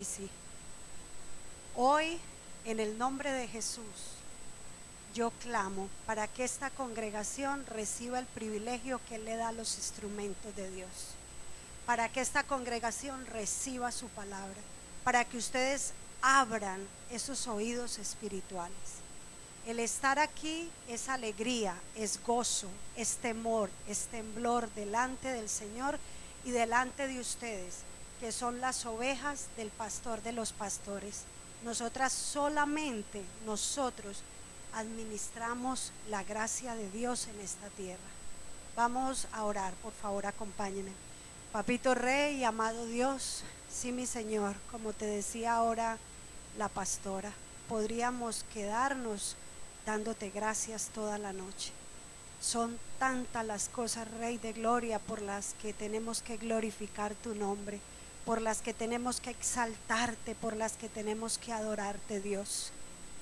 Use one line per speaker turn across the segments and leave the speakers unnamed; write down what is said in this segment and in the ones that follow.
Sí. Hoy, en el nombre de Jesús, yo clamo para que esta congregación reciba el privilegio que Él le da a los instrumentos de Dios, para que esta congregación reciba su palabra, para que ustedes abran esos oídos espirituales. El estar aquí es alegría, es gozo, es temor, es temblor delante del Señor y delante de ustedes, que son las ovejas del pastor de los pastores. Nosotros administramos la gracia de Dios en esta tierra. Vamos a orar, por favor, acompáñenme. Papito Rey y amado Dios, sí, mi Señor, como te decía ahora la pastora, podríamos quedarnos dándote gracias toda la noche. Son tantas las cosas, Rey de Gloria, por las que tenemos que glorificar tu nombre, por las que tenemos que exaltarte, por las que tenemos que adorarte, Dios.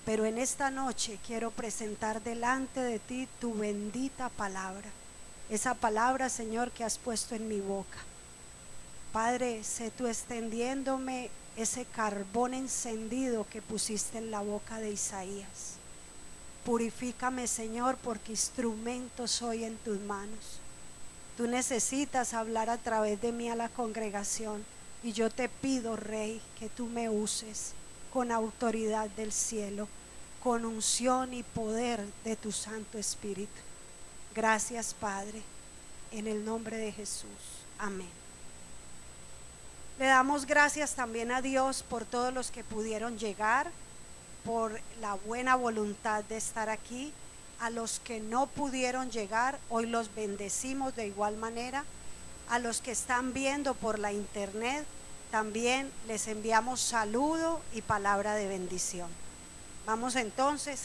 Pero en esta noche quiero presentar delante de ti tu bendita palabra, esa palabra, Señor, que has puesto en mi boca. Padre, sé tú extendiéndome ese carbón encendido que pusiste en la boca de Isaías. Purifícame, Señor, porque instrumento soy en tus manos. Tú necesitas hablar a través de mí a la congregación, y yo te pido, Rey, que tú me uses con autoridad del cielo, con unción y poder de tu Santo Espíritu. Gracias, Padre, en el nombre de Jesús. Amén. Le damos gracias también a Dios por todos los que pudieron llegar, por la buena voluntad de estar aquí. A los que no pudieron llegar, hoy los bendecimos de igual manera. A los que están viendo por la internet, también les enviamos saludo y palabra de bendición. Vamos entonces,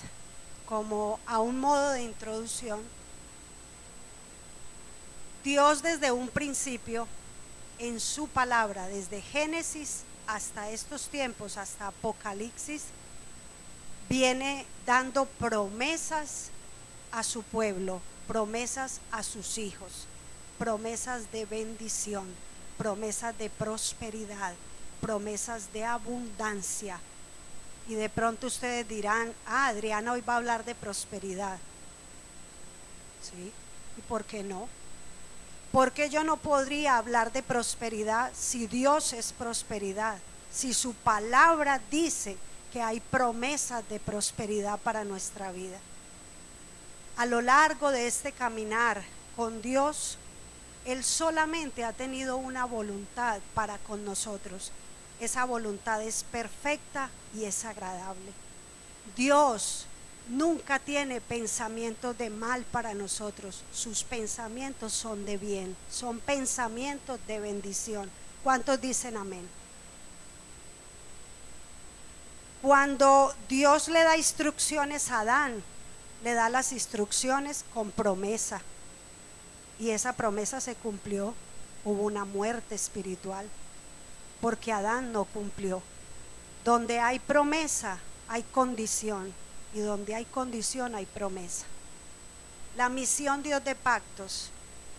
como a un modo de introducción. Dios desde un principio, en su palabra, desde Génesis hasta estos tiempos, hasta Apocalipsis, viene dando promesas a su pueblo, promesas a sus hijos, promesas de bendición, promesas de prosperidad, promesas de abundancia. Y de pronto ustedes dirán: Adriana hoy va a hablar de prosperidad. ¿Sí? ¿Y por qué no? ¿Por qué yo no podría hablar de prosperidad si Dios es prosperidad? Si su palabra dice que hay promesas de prosperidad para nuestra vida. A lo largo de este caminar con Dios, Él solamente ha tenido una voluntad para con nosotros. Esa voluntad es perfecta y es agradable. Dios nunca tiene pensamientos de mal para nosotros. Sus pensamientos son de bien, son pensamientos de bendición. ¿Cuántos dicen amén? Cuando Dios le da instrucciones a Adán, le da las instrucciones con promesa, y esa promesa se cumplió. Hubo una muerte espiritual porque Adán no cumplió. Donde hay promesa hay condición, y donde hay condición hay promesa. La misión Dios de Pactos,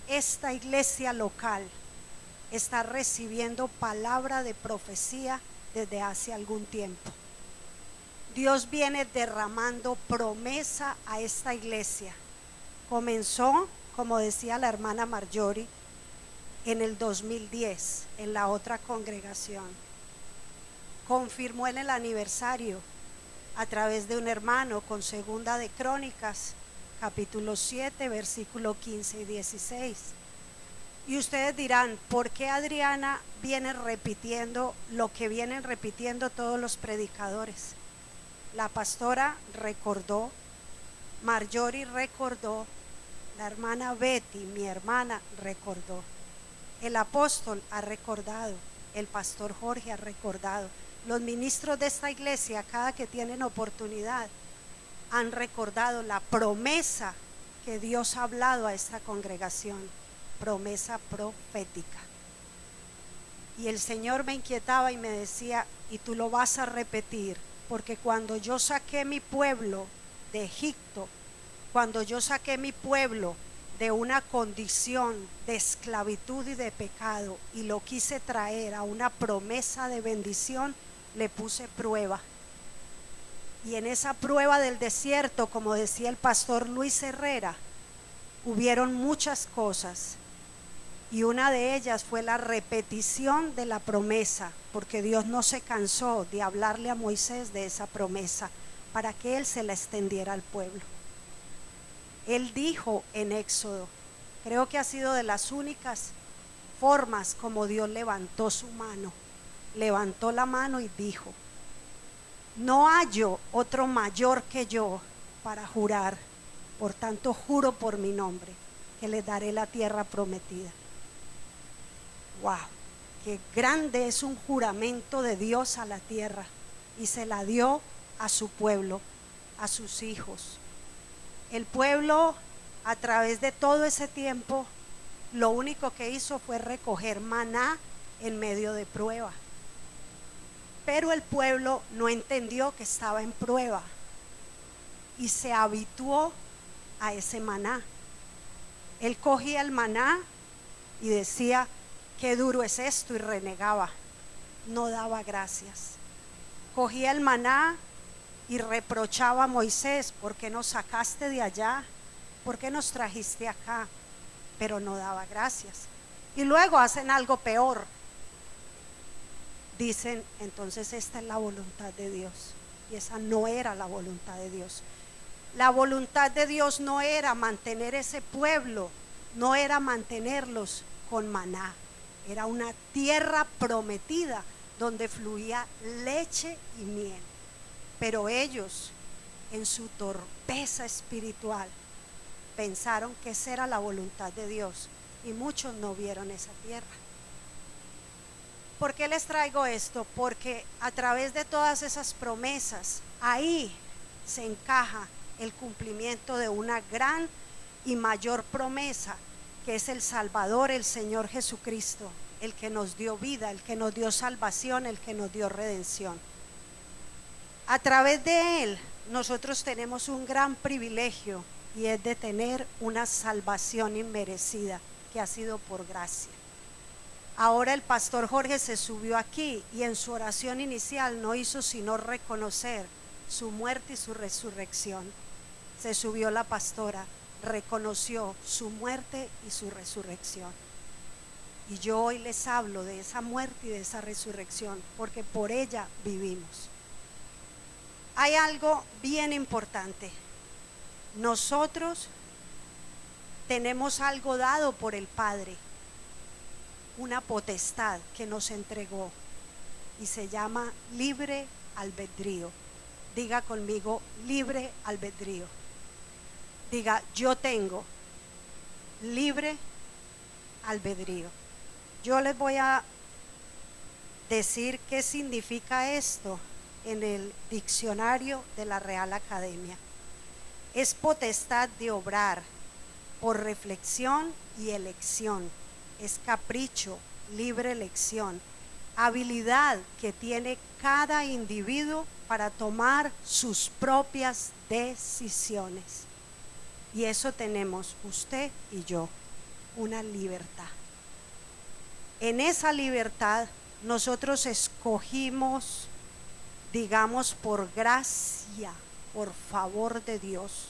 esta iglesia local, está recibiendo palabra de profecía desde hace algún tiempo. Dios viene derramando promesa a esta iglesia. Comenzó, como decía la hermana Marjorie, en el 2010, en la otra congregación. Confirmó en el aniversario a través de un hermano con Segunda de Crónicas, capítulo 7, versículo 15 y 16. Y ustedes dirán: ¿por qué Adriana viene repitiendo lo que vienen repitiendo todos los predicadores? La pastora recordó, Marjorie recordó, la hermana Betty, mi hermana, recordó, el apóstol ha recordado, el pastor Jorge ha recordado, los ministros de esta iglesia, cada que tienen oportunidad, han recordado la promesa que Dios ha hablado a esta congregación, promesa profética. Y el Señor me inquietaba y me decía: y tú lo vas a repetir, porque cuando yo saqué mi pueblo de Egipto, cuando yo saqué mi pueblo de una condición de esclavitud y de pecado y lo quise traer a una promesa de bendición, le puse prueba. Y en esa prueba del desierto, como decía el pastor Luis Herrera, hubieron muchas cosas. Y una de ellas fue la repetición de la promesa, porque Dios no se cansó de hablarle a Moisés de esa promesa para que él se la extendiera al pueblo. Él dijo en Éxodo, creo que ha sido de las únicas formas como Dios levantó su mano, levantó la mano y dijo: no hallo otro mayor que yo para jurar, por tanto juro por mi nombre que les daré la tierra prometida. Wow, qué grande es un juramento de Dios a la tierra, y se la dio a su pueblo, a sus hijos. El pueblo, a través de todo ese tiempo, lo único que hizo fue recoger maná en medio de prueba. Pero el pueblo no entendió que estaba en prueba y se habituó a ese maná. Él cogía el maná y decía: qué duro es esto, y renegaba, no daba gracias. Cogía el maná y reprochaba a Moisés: ¿por qué nos sacaste de allá? ¿Por qué nos trajiste acá? Pero no daba gracias. Y luego hacen algo peor. Dicen: entonces esta es la voluntad de Dios. Y esa no era la voluntad de Dios. La voluntad de Dios no era mantener ese pueblo, no era mantenerlos con maná. Era una tierra prometida donde fluía leche y miel. Pero ellos, en su torpeza espiritual, pensaron que esa era la voluntad de Dios, y muchos no vieron esa tierra. ¿Por qué les traigo esto? Porque a través de todas esas promesas, ahí se encaja el cumplimiento de una gran y mayor promesa, que es el Salvador, el Señor Jesucristo, el que nos dio vida, el que nos dio salvación, el que nos dio redención. A través de Él nosotros tenemos un gran privilegio, y es de tener una salvación inmerecida que ha sido por gracia. Ahora el pastor Jorge se subió aquí y en su oración inicial no hizo sino reconocer su muerte y su resurrección. Se subió la pastora, reconoció su muerte y su resurrección. Y yo hoy les hablo de esa muerte y de esa resurrección, porque por ella vivimos. Hay algo bien importante. Nosotros tenemos algo dado por el Padre, una potestad que nos entregó, y se llama libre albedrío. Diga conmigo: libre albedrío. Diga: yo tengo libre albedrío. Yo les voy a decir qué significa esto en el diccionario de la Real Academia. Es potestad de obrar por reflexión y elección. Es capricho, libre elección, habilidad que tiene cada individuo para tomar sus propias decisiones. Y eso tenemos usted y yo, una libertad. En esa libertad nosotros escogimos, digamos, por gracia, por favor de Dios,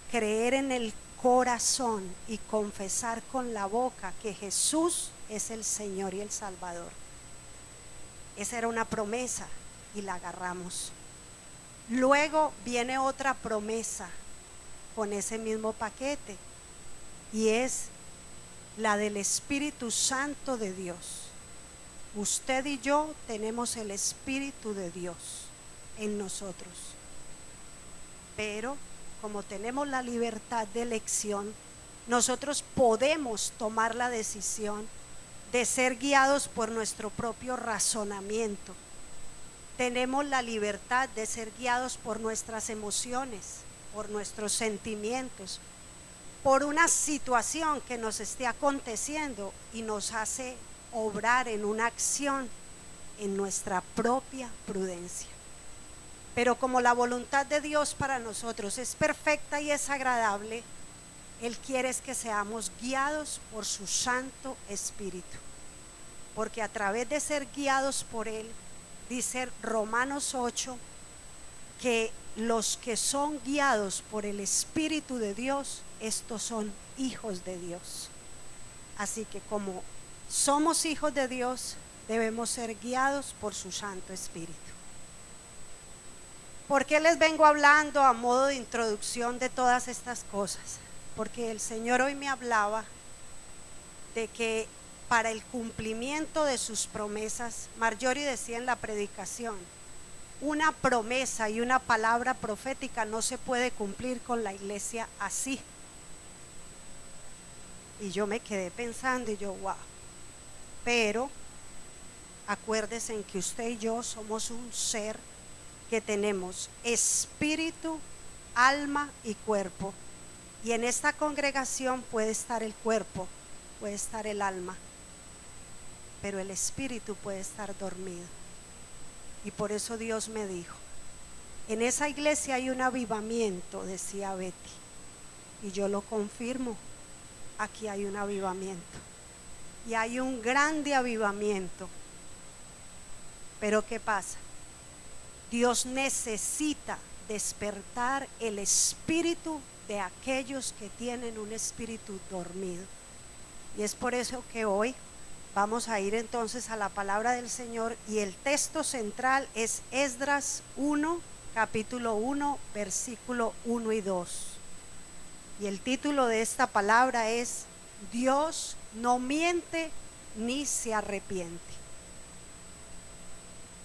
creer en el corazón y confesar con la boca que Jesús es el Señor y el Salvador. Esa era una promesa y la agarramos. Luego viene otra promesa con ese mismo paquete, y es la del Espíritu Santo de Dios. Usted y yo tenemos el Espíritu de Dios en nosotros, pero como tenemos la libertad de elección, nosotros podemos tomar la decisión de ser guiados por nuestro propio razonamiento. Tenemos la libertad de ser guiados por nuestras emociones, por nuestros sentimientos, por una situación que nos esté aconteciendo y nos hace obrar en una acción en nuestra propia prudencia. Pero como la voluntad de Dios para nosotros es perfecta y es agradable, Él quiere es que seamos guiados por su Santo Espíritu, porque a través de ser guiados por Él, dice Romanos 8, que los que son guiados por el Espíritu de Dios, estos son hijos de Dios. Así que como somos hijos de Dios, debemos ser guiados por su Santo Espíritu. ¿Por qué les vengo hablando a modo de introducción de todas estas cosas? Porque el Señor hoy me hablaba de que para el cumplimiento de sus promesas, Marjorie decía en la predicación, una promesa y una palabra profética no se puede cumplir con la iglesia así. Y yo me quedé pensando y yo, wow. Pero acuérdense en que usted y yo somos un ser que tenemos espíritu, alma y cuerpo. Y en esta congregación puede estar el cuerpo, puede estar el alma, pero el espíritu puede estar dormido. Y por eso Dios me dijo, en esa iglesia hay un avivamiento, decía Betty, y yo lo confirmo, aquí hay un avivamiento, y hay un grande avivamiento. Pero ¿qué pasa? Dios necesita despertar el espíritu de aquellos que tienen un espíritu dormido. Y es por eso que hoy vamos a ir entonces a la palabra del Señor, y el texto central es Esdras 1, capítulo 1, versículo 1 y 2. Y el título de esta palabra es: Dios no miente ni se arrepiente.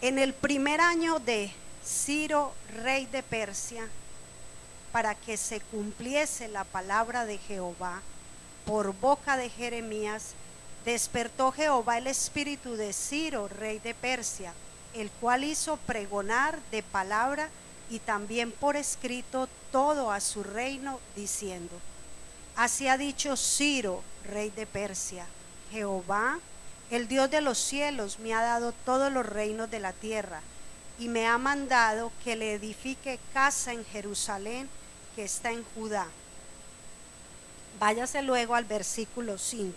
En el primer año de Ciro, rey de Persia, para que se cumpliese la palabra de Jehová por boca de Jeremías, despertó Jehová el espíritu de Ciro, rey de Persia, el cual hizo pregonar de palabra y también por escrito todo a su reino, diciendo: así ha dicho Ciro, rey de Persia, Jehová, el Dios de los cielos, me ha dado todos los reinos de la tierra, y me ha mandado que le edifique casa en Jerusalén, que está en Judá. Váyase luego al versículo 5.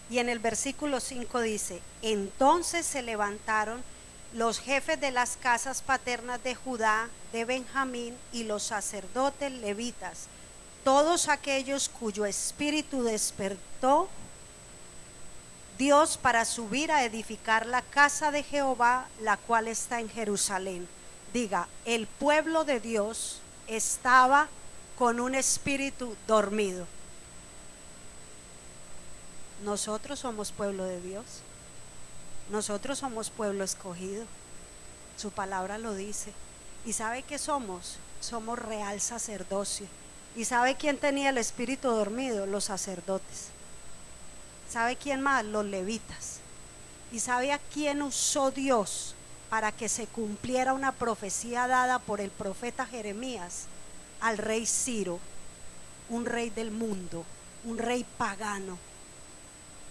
Y en el versículo 5 dice: entonces se levantaron los jefes de las casas paternas de Judá, de Benjamín, y los sacerdotes levitas, todos aquellos cuyo espíritu despertó Dios para subir a edificar la casa de Jehová, la cual está en Jerusalén. Diga, el pueblo de Dios estaba con un espíritu dormido. Nosotros somos pueblo de Dios, nosotros somos pueblo escogido, su palabra lo dice. ¿Y sabe qué somos? Somos real sacerdocio. ¿Y sabe quién tenía el espíritu dormido? Los sacerdotes. ¿Sabe quién más? Los levitas. ¿Y sabe a quién usó Dios para que se cumpliera una profecía dada por el profeta Jeremías? Al rey Ciro, un rey del mundo, un rey pagano,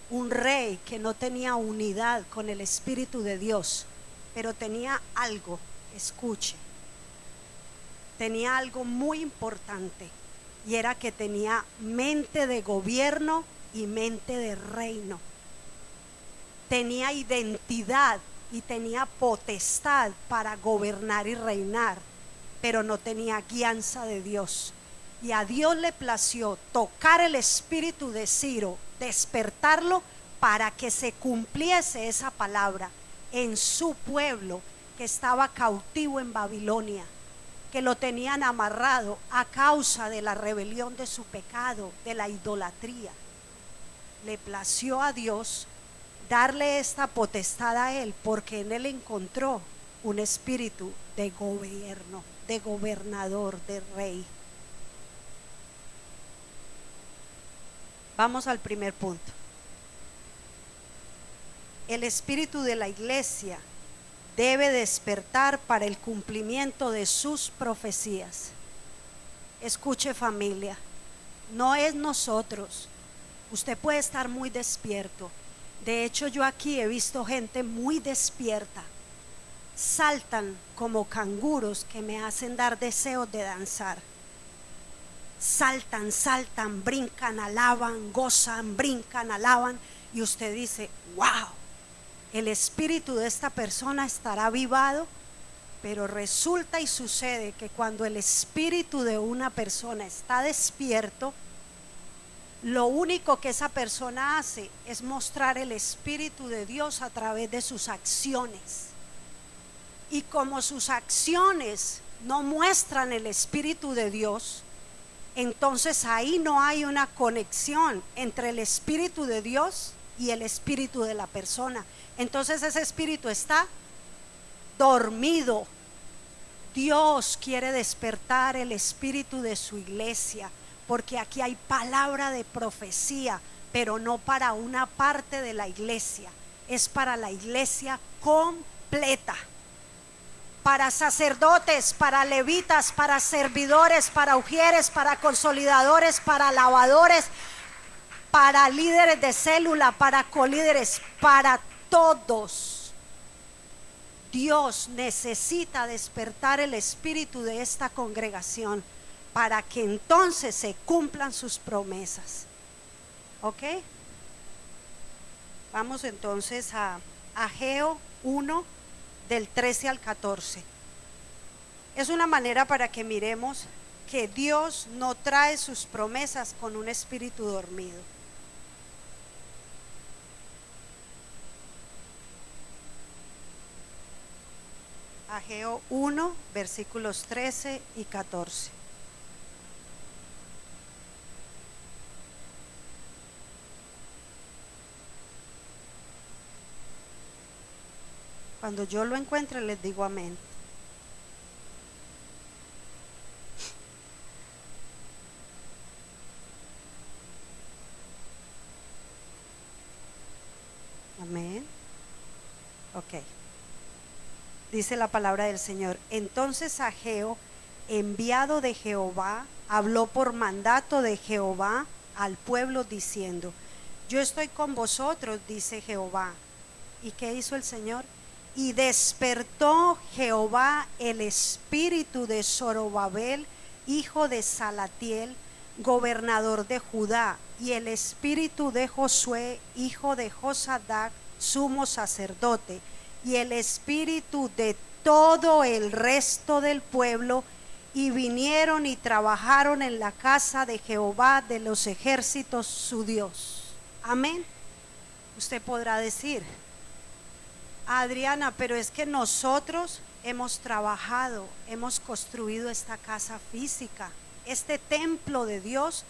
un rey que no tenía unidad con el Espíritu de Dios, pero tenía algo, escuche, tenía algo muy importante, y era que tenía mente de gobierno y mente de reino. Tenía identidad y tenía potestad para gobernar y reinar, pero no tenía guianza de Dios. Y a Dios le plació tocar el espíritu de Ciro, despertarlo para que se cumpliese esa palabra en su pueblo que estaba cautivo en Babilonia, que lo tenían amarrado a causa de la rebelión de su pecado, de la idolatría. Le plació a Dios darle esta potestad a él, porque en él encontró un espíritu de gobierno, de gobernador, de rey. Vamos al primer punto. El espíritu de la iglesia debe despertar para el cumplimiento de sus profecías. Escuche, familia, no es nosotros, Usted puede estar muy despierto. De hecho, yo aquí he visto gente muy despierta. Saltan como canguros que me hacen dar deseos de danzar. Saltan, saltan, brincan, alaban, gozan, brincan, alaban. Y usted dice, wow, el espíritu de esta persona estará avivado. Pero resulta y sucede que cuando el espíritu de una persona está despierto, lo único que esa persona hace es mostrar el espíritu de Dios a través de sus acciones. Y como sus acciones no muestran el espíritu de Dios, entonces ahí no hay una conexión entre el espíritu de Dios y el espíritu de la persona. Entonces ese espíritu está dormido. Dios quiere despertar el espíritu de su iglesia, porque aquí hay palabra de profecía, pero no para una parte de la iglesia, es para la iglesia completa. Para sacerdotes, para levitas, para servidores, para ujieres, para consolidadores, para lavadores, para líderes de célula, para colíderes, para todos. Dios necesita despertar el espíritu de esta congregación para que entonces se cumplan sus promesas. ¿Ok? Vamos entonces a Ageo 1, del 13 al 14. Es una manera para que miremos que Dios no trae sus promesas con un espíritu dormido. Ageo 1, versículos 13 y 14. Cuando yo lo encuentre les digo amén. Amén. Ok. Dice la palabra del Señor. Entonces Ageo, enviado de Jehová, habló por mandato de Jehová al pueblo diciendo: yo estoy con vosotros, dice Jehová. ¿Y qué hizo el Señor? Y despertó Jehová el espíritu de Zorobabel, hijo de Salatiel, gobernador de Judá, y el espíritu de Josué, hijo de Josadac, sumo sacerdote, y el espíritu de todo el resto del pueblo, y vinieron y trabajaron en la casa de Jehová de los ejércitos, su Dios. Amén. Usted podrá decir: Adriana, pero es que nosotros hemos trabajado, hemos construido esta casa física, este templo de Dios.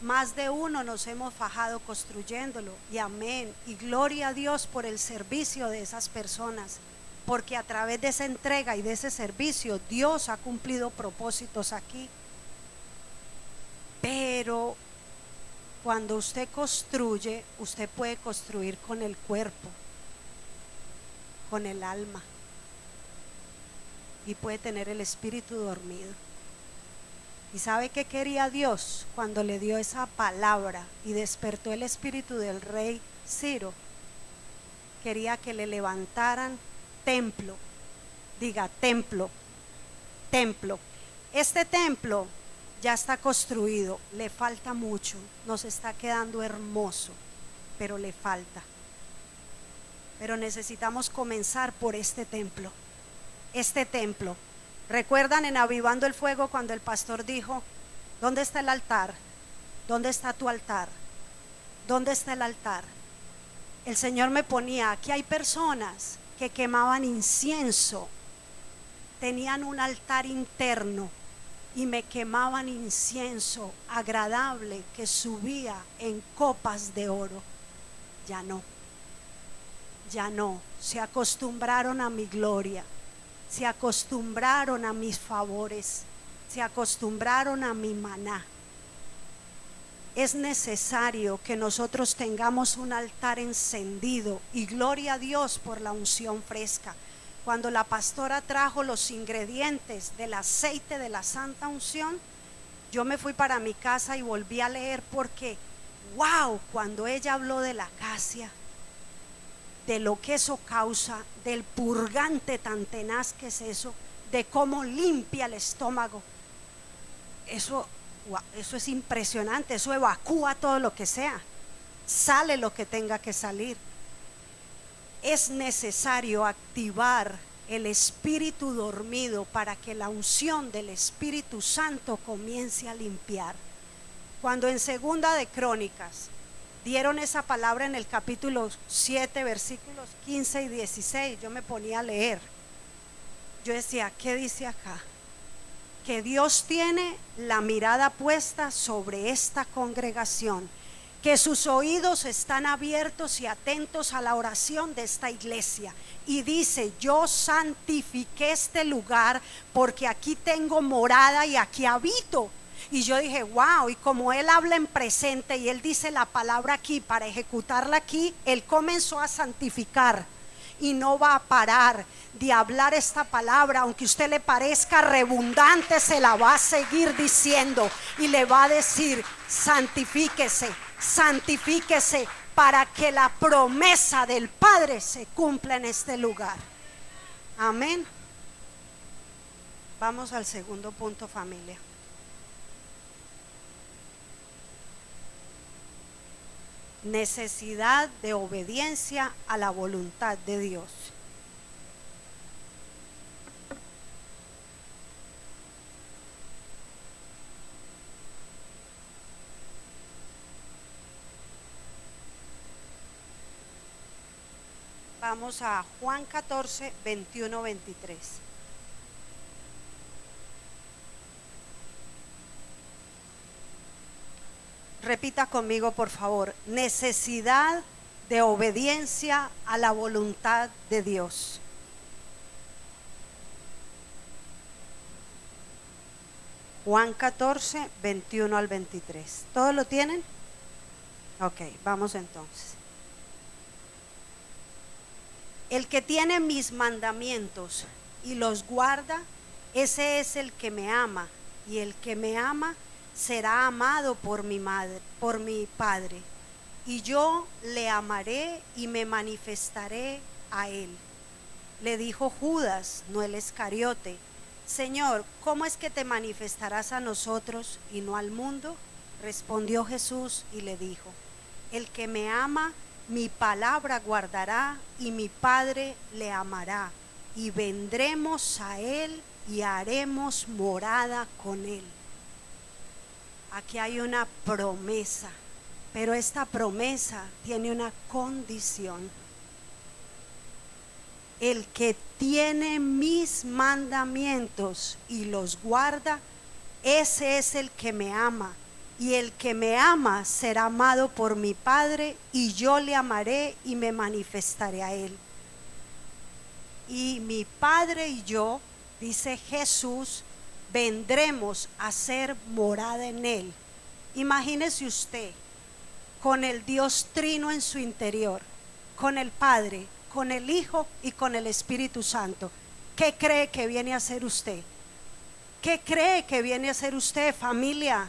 Más de uno nos hemos fajado construyéndolo, y amén, y gloria a Dios por el servicio de esas personas, porque a través de esa entrega y de ese servicio Dios ha cumplido propósitos aquí. Pero cuando usted construye, usted puede construir con el cuerpo, con el alma, y puede tener el espíritu dormido. ¿Y sabe qué quería Dios cuando le dio esa palabra y despertó el espíritu del rey Ciro? Quería que le levantaran templo. Diga templo, templo. Este templo ya está construido, le falta mucho, nos está quedando hermoso, pero le falta. Pero necesitamos comenzar por este templo. Este templo. ¿Recuerdan en Avivando el Fuego cuando el pastor dijo: ¿dónde está el altar? ¿Dónde está tu altar? ¿Dónde está el altar? El Señor me ponía: aquí hay personas que quemaban incienso, tenían un altar interno y me quemaban incienso agradable que subía en copas de oro. Ya no, ya no, se acostumbraron a mi gloria, se acostumbraron a mis favores, se acostumbraron a mi maná. Es necesario que nosotros tengamos un altar encendido, y gloria a Dios por la unción fresca. Cuando la pastora trajo los ingredientes del aceite de la santa unción, yo me fui para mi casa y volví a leer, porque wow, cuando ella habló de la acacia, de lo que eso causa, del purgante tan tenaz que es eso, de cómo limpia el estómago, eso, wow, eso es impresionante, eso evacúa todo lo que sea, sale lo que tenga que salir. Es necesario activar el espíritu dormido para que la unción del Espíritu Santo comience a limpiar. Cuando en Segunda de Crónicas dieron esa palabra en el capítulo 7, versículos 15 y 16, yo me ponía a leer. Yo decía, ¿qué dice acá? Que Dios tiene la mirada puesta sobre esta congregación, que sus oídos están abiertos y atentos a la oración de esta iglesia. Y dice, yo santifiqué este lugar porque aquí tengo morada y aquí habito. Y yo dije, wow, y como él habla en presente y él dice la palabra aquí para ejecutarla aquí, él comenzó a santificar y no va a parar de hablar esta palabra. Aunque a usted le parezca redundante, se la va a seguir diciendo y le va a decir, santifíquese, santifíquese, para que la promesa del Padre se cumpla en este lugar. Amén. Vamos al segundo punto, familia. Necesidad de obediencia a la voluntad de Dios. Vamos a Juan 14, 21, 23. Repita conmigo, por favor. Necesidad de obediencia a la voluntad de Dios. Juan 14, 21 al 23. ¿Todos lo tienen? Ok, vamos entonces. El que tiene mis mandamientos y los guarda, ese es el que me ama, y el que me ama será amado por mi madre, por mi Padre, y yo le amaré y me manifestaré a él. Le dijo Judas, no el Iscariote: Señor, ¿cómo es que te manifestarás a nosotros y no al mundo? Respondió Jesús y le dijo: el que me ama, mi palabra guardará, y mi Padre le amará, y vendremos a él y haremos morada con él. Aquí hay una promesa, pero esta promesa tiene una condición. El que tiene mis mandamientos y los guarda, ese es el que me ama. Y el que me ama será amado por mi Padre, y yo le amaré y me manifestaré a él. Y mi Padre y yo, dice Jesús, vendremos a ser morada en él. Imagínese usted con el Dios Trino en su interior, con el Padre, con el Hijo y con el Espíritu Santo. ¿Qué cree que viene a hacer usted? ¿Qué cree que viene a hacer usted, familia?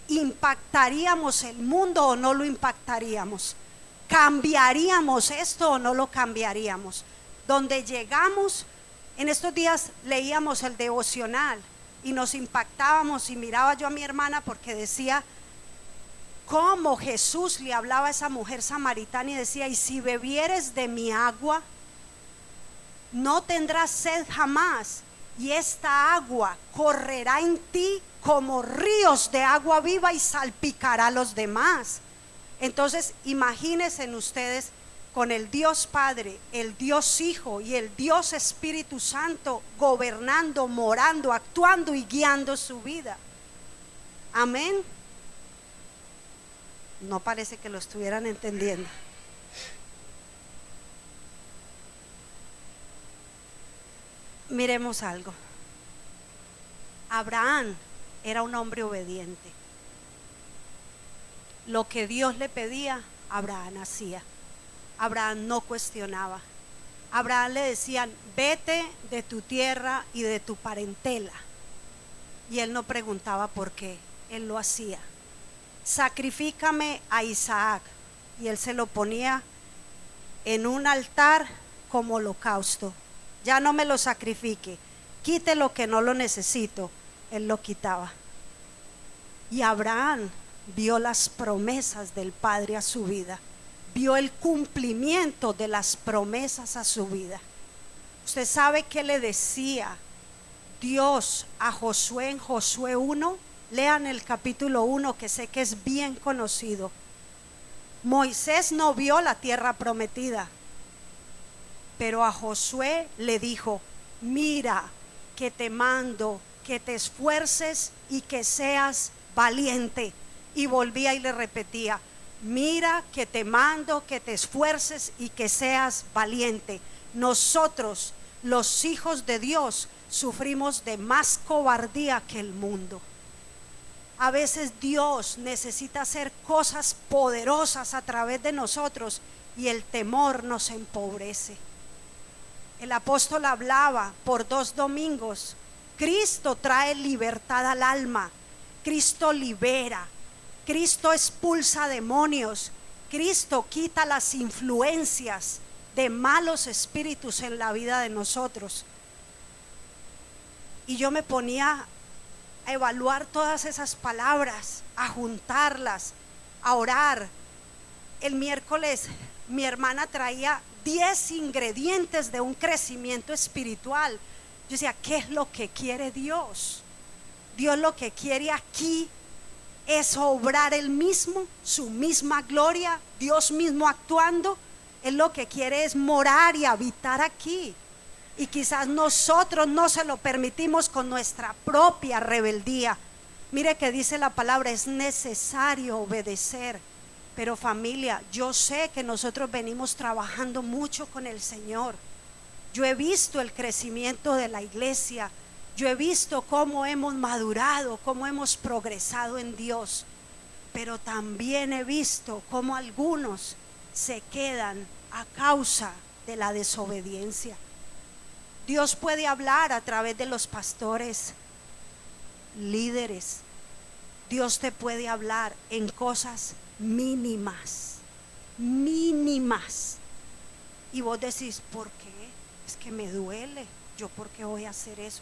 ¿Impactaríamos el mundo o no lo impactaríamos? ¿Cambiaríamos esto o no lo cambiaríamos? Donde llegamos, en estos días leíamos el devocional y nos impactábamos, y miraba yo a mi hermana porque decía cómo Jesús le hablaba a esa mujer samaritana y decía: y si bebieres de mi agua, no tendrás sed jamás, y esta agua correrá en ti como ríos de agua viva y salpicará a los demás. Entonces imagínense ustedes con el Dios Padre, el Dios Hijo y el Dios Espíritu Santo gobernando, morando, actuando y guiando su vida. Amén. No parece que lo estuvieran entendiendo. Miremos algo. Abraham era un hombre obediente. Lo que Dios le pedía, Abraham hacía. Abraham no cuestionaba. Abraham le decían: vete de tu tierra y de tu parentela, y él no preguntaba por qué, él lo hacía. sacrifícame a Isaac. Y él se lo ponía en un altar como holocausto. Ya no me lo sacrifique, quite lo que no lo necesito. Él lo quitaba. Y Abraham vio las promesas del Padre a su vida, vio el cumplimiento de las promesas a su vida. Usted sabe qué le decía Dios a Josué en Josué 1. Lean el capítulo 1, que sé que es bien conocido. Moisés no vio la tierra prometida, pero a Josué le dijo: mira que te mando que te esfuerces y que seas valiente. Y volvía y le repetía: mira que te mando que te esfuerces y que seas valiente. Nosotros, los hijos de Dios, sufrimos de más cobardía que el mundo. A veces Dios necesita hacer cosas poderosas a través de nosotros y el temor nos empobrece. El apóstol hablaba por 2 domingos: Cristo trae libertad al alma, Cristo libera, Cristo expulsa demonios, Cristo quita las influencias de malos espíritus en la vida de nosotros. Y yo me ponía a evaluar todas esas palabras, a juntarlas, a orar. El miércoles mi hermana traía 10 ingredientes de un crecimiento espiritual. Yo decía: ¿qué es lo que quiere Dios? Dios lo que quiere aquí es obrar Él mismo, su misma gloria, Dios mismo actuando. Él lo que quiere es morar y habitar aquí. Y quizás nosotros no se lo permitimos con nuestra propia rebeldía. Mire que dice la palabra: es necesario obedecer. Pero familia, yo sé que nosotros venimos trabajando mucho con el Señor. Yo he visto el crecimiento de la iglesia. Yo he visto cómo hemos madurado, cómo hemos progresado en Dios. Pero también he visto cómo algunos se quedan a causa de la desobediencia. Dios puede hablar a través de los pastores, líderes. Dios te puede hablar en cosas mínimas, mínimas. Y vos decís: ¿por qué? Es que me duele. ¿Yo por qué voy a hacer eso?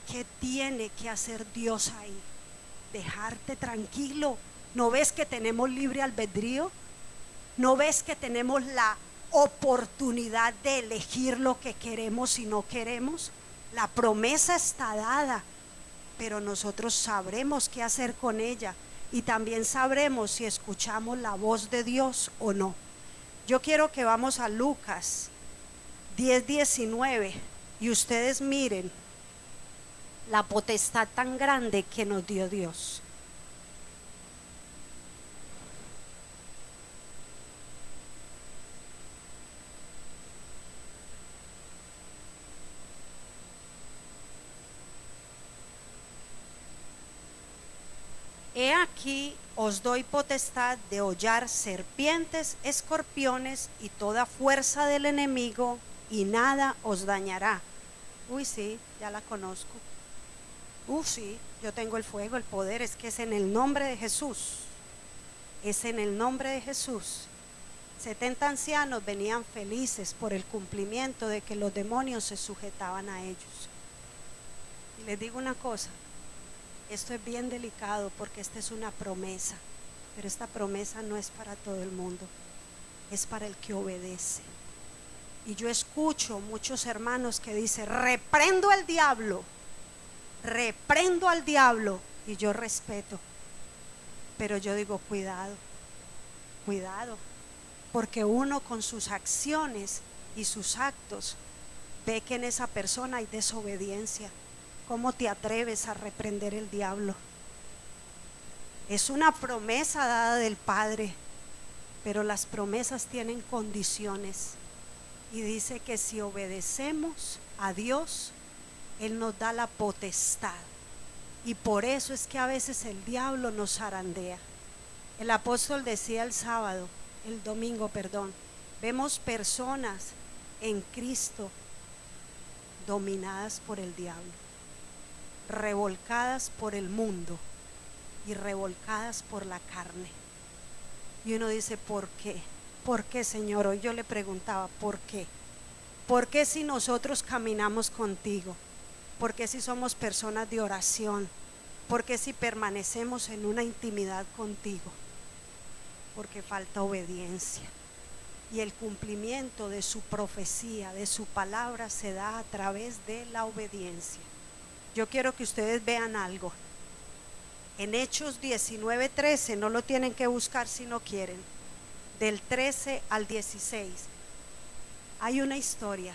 ¿Qué tiene que hacer Dios ahí? Dejarte tranquilo. ¿No ves que tenemos libre albedrío? ¿No ves que tenemos la oportunidad de elegir lo que queremos y no queremos? La promesa está dada, pero nosotros sabremos qué hacer con ella, y también sabremos si escuchamos la voz de Dios o no. Yo quiero que vamos a Lucas 10:19 y ustedes miren la potestad tan grande que nos dio Dios. He aquí os doy potestad de hollar serpientes, escorpiones y toda fuerza del enemigo, y nada os dañará. Uy, sí, ya la conozco. Sí, yo tengo el fuego, el poder. Es que es en el nombre de Jesús. Es en el nombre de Jesús. 70 ancianos venían felices por el cumplimiento de que los demonios se sujetaban a ellos. Y les digo una cosa: esto es bien delicado, porque esta es una promesa, pero esta promesa no es para todo el mundo, es para el que obedece. Y yo escucho muchos hermanos que dicen: reprendo al diablo, reprendo al diablo. Y yo respeto, pero yo digo: cuidado, cuidado, porque uno con sus acciones y sus actos ve que en esa persona hay desobediencia. ¿Cómo te atreves a reprender el diablo? Es una promesa dada del Padre, pero las promesas tienen condiciones. Y dice que si obedecemos a Dios, Él nos da la potestad. Y por eso es que a veces el diablo nos zarandea. El apóstol decía el domingo, vemos personas en Cristo dominadas por el diablo, revolcadas por el mundo, y revolcadas por la carne. Y uno dice, ¿por qué? ¿Por qué, Señor? Hoy yo le preguntaba, ¿por qué? ¿Por qué si nosotros caminamos contigo? ¿Por qué si somos personas de oración? ¿Por qué si permanecemos en una intimidad contigo? Porque falta obediencia. Y el cumplimiento de su profecía, de su palabra, se da a través de la obediencia. Yo quiero que ustedes vean algo. En Hechos 19:13, no lo tienen que buscar si no quieren, del 13 al 16, hay una historia.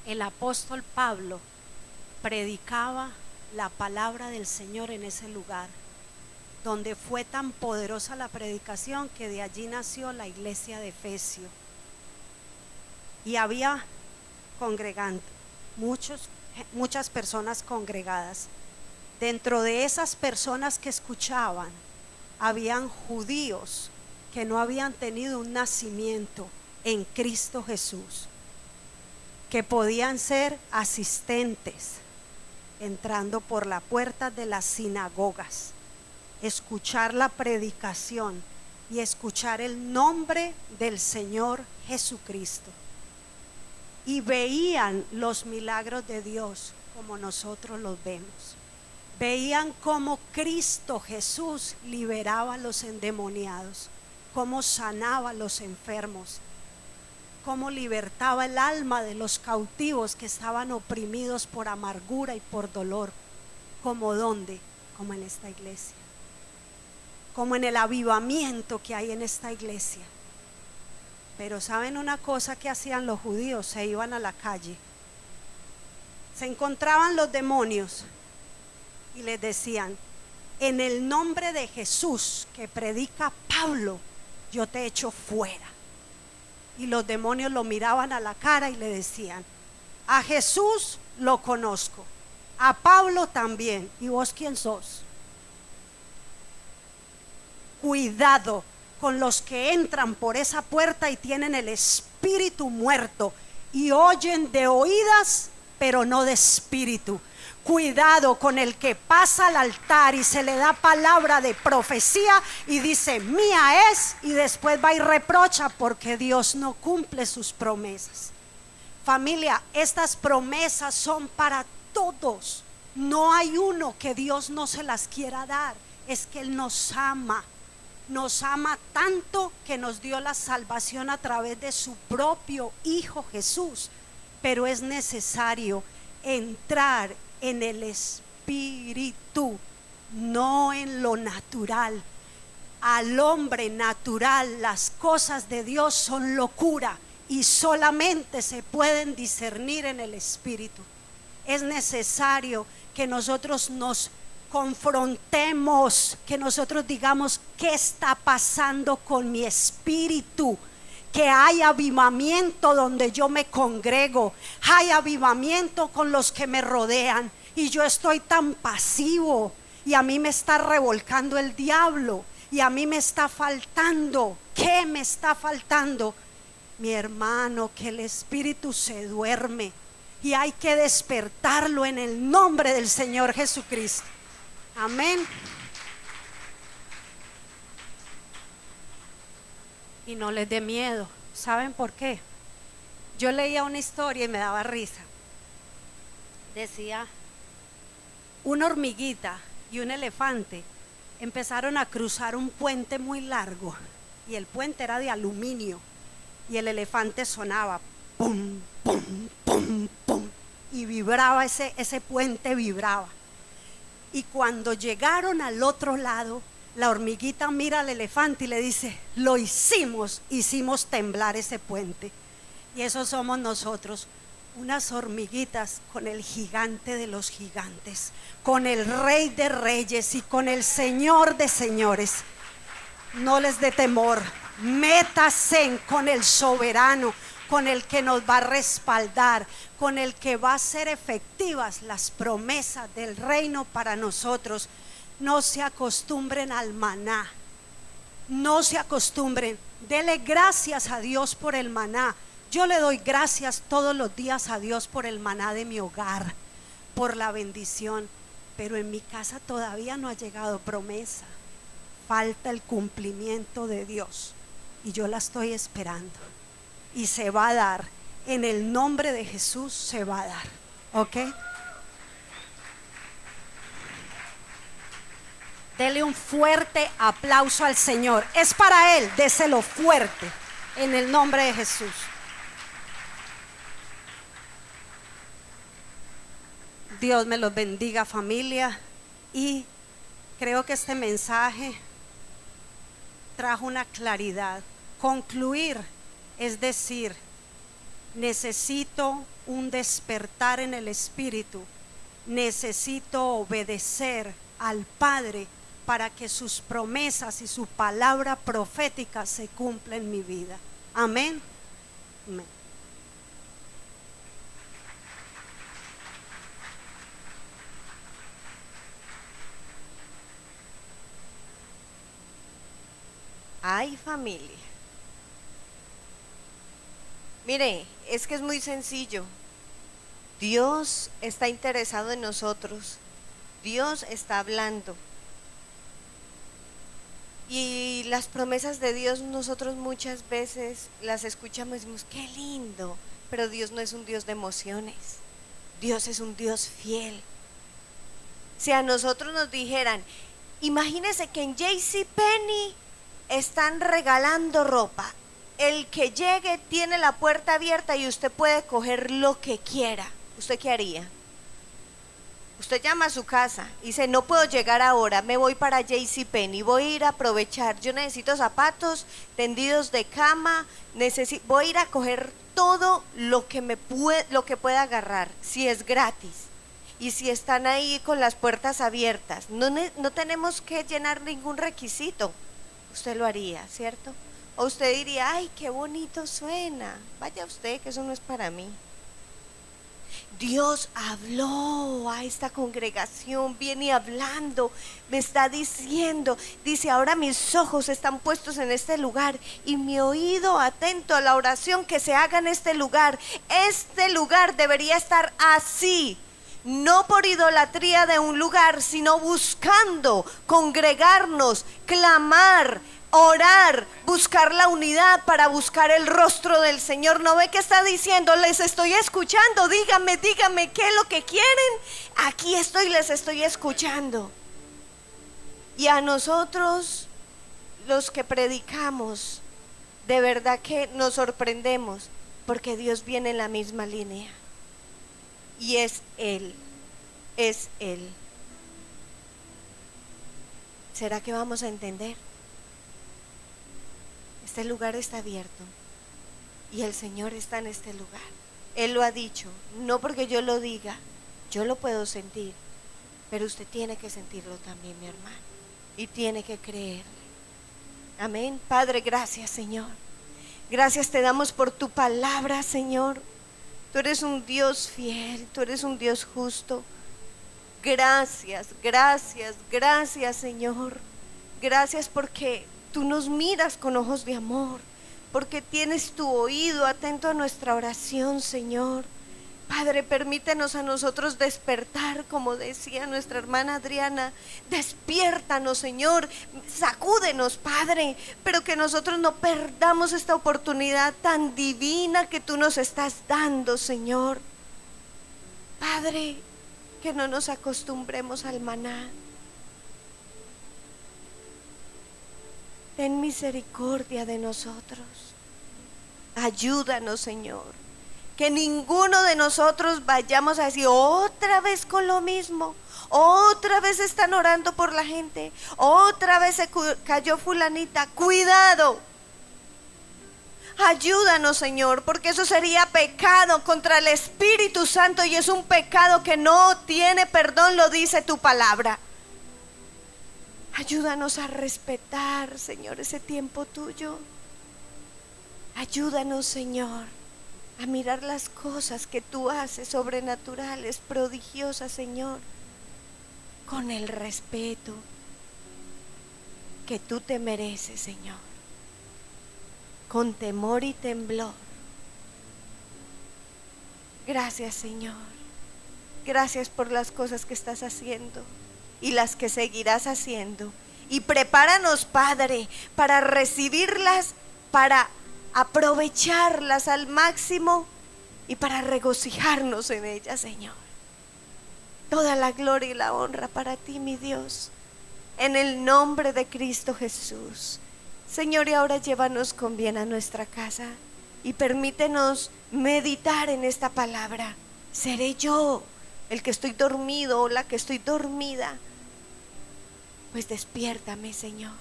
El apóstol Pablo predicaba la palabra del Señor en ese lugar, donde fue tan poderosa la predicación que de allí nació la iglesia de Efesio. Y había congregantes, muchas personas congregadas. Dentro de esas personas que escuchaban, habían judíos que no habían tenido un nacimiento en Cristo Jesús, que podían ser asistentes, entrando por la puerta de las sinagogas, escuchar la predicación y escuchar el nombre del Señor Jesucristo, y veían los milagros de Dios como nosotros los vemos. Veían cómo Cristo Jesús liberaba a los endemoniados, cómo sanaba a los enfermos, cómo libertaba el alma de los cautivos que estaban oprimidos por amargura y por dolor. ¿Como dónde? Como en esta iglesia, como en el avivamiento que hay en esta iglesia. Pero ¿saben una cosa que hacían los judíos? Se iban a la calle, se encontraban los demonios y les decían: en el nombre de Jesús que predica Pablo, yo te echo fuera. Y los demonios lo miraban a la cara y le decían: a Jesús lo conozco, a Pablo también, ¿y vos quién sos? Cuidado con los que entran por esa puerta y tienen el espíritu muerto y oyen de oídas, pero no de espíritu. Cuidado con el que pasa al altar y se le da palabra de profecía y dice mía es, y después va y reprocha porque Dios no cumple sus promesas. Familia, estas promesas son para todos. No hay uno que Dios no se las quiera dar. Es que Él nos ama tanto que nos dio la salvación a través de su propio Hijo Jesús. Pero es necesario entrar en el espíritu, no en lo natural. Al hombre natural las cosas de Dios son locura y solamente se pueden discernir en el espíritu. Es necesario que nosotros nos confrontemos, que nosotros digamos: ¿qué está pasando con mi espíritu? Que hay avivamiento donde yo me congrego, hay avivamiento con los que me rodean, y yo estoy tan pasivo y a mí me está revolcando el diablo y a mí me está faltando. ¿Qué me está faltando? Mi hermano, que el espíritu se duerme y hay que despertarlo en el nombre del Señor Jesucristo. Amén. Y no les dé miedo. ¿Saben por qué? Yo leía una historia y me daba risa. Decía: una hormiguita y un elefante empezaron a cruzar un puente muy largo, y el puente era de aluminio, y el elefante sonaba pum, pum, pum, pum, y vibraba, ese puente vibraba. Y cuando llegaron al otro lado, la hormiguita mira al elefante y le dice: lo hicimos temblar ese puente. Y eso somos nosotros, unas hormiguitas con el gigante de los gigantes, con el Rey de Reyes y con el Señor de Señores. No les dé temor, métase con el soberano, con el que nos va a respaldar, con el que va a hacer efectivas las promesas del reino para nosotros. No se acostumbren al maná, no se acostumbren. Dele gracias a Dios por el maná. Yo le doy gracias todos los días a Dios por el maná de mi hogar, por la bendición. pero en mi casa todavía no ha llegado promesa. Falta el cumplimiento de Dios y yo la estoy esperando. Y se va a dar, en el nombre de Jesús se va a dar, ¿ok? Dele un fuerte aplauso al Señor. Es para Él, déselo fuerte, en el nombre de Jesús. Dios me los bendiga, familia. Y creo que este mensaje trajo una claridad. Concluir, es decir, necesito un despertar en el espíritu. Necesito obedecer al Padre para que sus promesas y su palabra profética se cumpla en mi vida. Amén. Amén.
Ay, familia. Mire, es que es muy sencillo. Dios está interesado en nosotros. Dios está hablando. Y las promesas de Dios nosotros muchas veces las escuchamos y decimos, qué lindo. Pero Dios no es un Dios de emociones. Dios es un Dios fiel. Si a nosotros nos dijeran, imagínense que en JCPenney están regalando ropa. El que llegue tiene la puerta abierta y usted puede coger lo que quiera. ¿Usted qué haría? Usted llama a su casa y dice, no puedo llegar ahora, me voy para JCPenney, voy a ir a aprovechar, yo necesito zapatos, tendidos de cama, voy a ir a coger todo lo que pueda agarrar, si es gratis. Y si están ahí con las puertas abiertas, no tenemos que llenar ningún requisito. Usted lo haría, ¿cierto? O usted diría, ay, qué bonito suena, vaya usted, que eso no es para mí. Dios habló a esta congregación, viene hablando, me está diciendo, dice, ahora mis ojos están puestos en este lugar y mi oído atento a la oración que se haga en este lugar. Este lugar debería estar así, no por idolatría de un lugar, sino buscando congregarnos, clamar, orar, buscar la unidad para buscar el rostro del Señor. ¿No ve que está diciendo? Les estoy escuchando, dígame qué es lo que quieren. Aquí estoy, les estoy escuchando. Y a nosotros, los que predicamos, de verdad que nos sorprendemos, porque Dios viene en la misma línea. Y es Él. ¿Será que vamos a entender? Este lugar está abierto y el Señor está en este lugar. Él lo ha dicho, no porque yo lo diga, yo lo puedo sentir, pero usted tiene que sentirlo también, mi hermano, y tiene que creerle. Amén. Padre, gracias, Señor. Gracias te damos por tu palabra, Señor. Tú eres un Dios fiel, tú eres un Dios justo. Gracias, Señor. Gracias porque tú nos miras con ojos de amor, porque tienes tu oído atento a nuestra oración, Señor. Padre, permítenos a nosotros despertar, como decía nuestra hermana Adriana. Despiértanos, Señor, sacúdenos, Padre, pero que nosotros no perdamos esta oportunidad tan divina que tú nos estás dando, Señor. Padre, que no nos acostumbremos al maná. Ten misericordia de nosotros. Ayúdanos, Señor. Que ninguno de nosotros vayamos a decir otra vez con lo mismo. Otra vez están orando por la gente. Otra vez se cayó fulanita. Cuidado. Ayúdanos, Señor, porque eso sería pecado contra el Espíritu Santo y es un pecado que no tiene perdón, lo dice tu palabra. Ayúdanos a respetar, Señor, ese tiempo tuyo. Ayúdanos, Señor, a mirar las cosas que tú haces, sobrenaturales, prodigiosas, Señor, con el respeto que tú te mereces, Señor, con temor y temblor. Gracias, Señor. Gracias por las cosas que estás haciendo y las que seguirás haciendo. Y prepáranos, Padre, para recibirlas, para aprovecharlas al máximo y para regocijarnos en ellas, Señor. Toda la gloria y la honra para ti, mi Dios, en el nombre de Cristo Jesús. Señor, y ahora llévanos con bien a nuestra casa y permítenos meditar en esta palabra. ¿Seré yo el que estoy dormido o la que estoy dormida? Pues despiértame, Señor.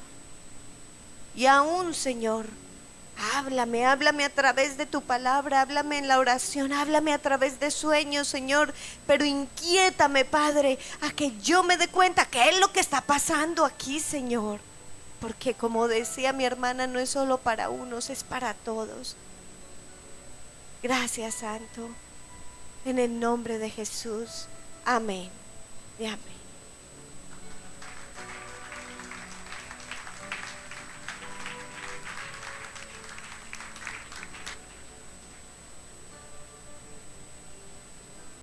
Y aún, Señor, háblame a través de tu palabra, háblame en la oración, háblame a través de sueños, Señor, pero inquiétame, Padre, a que yo me dé cuenta qué es lo que está pasando aquí, Señor, porque como decía mi hermana, no es solo para unos, es para todos. Gracias, Santo, en el nombre de Jesús, amén y amén.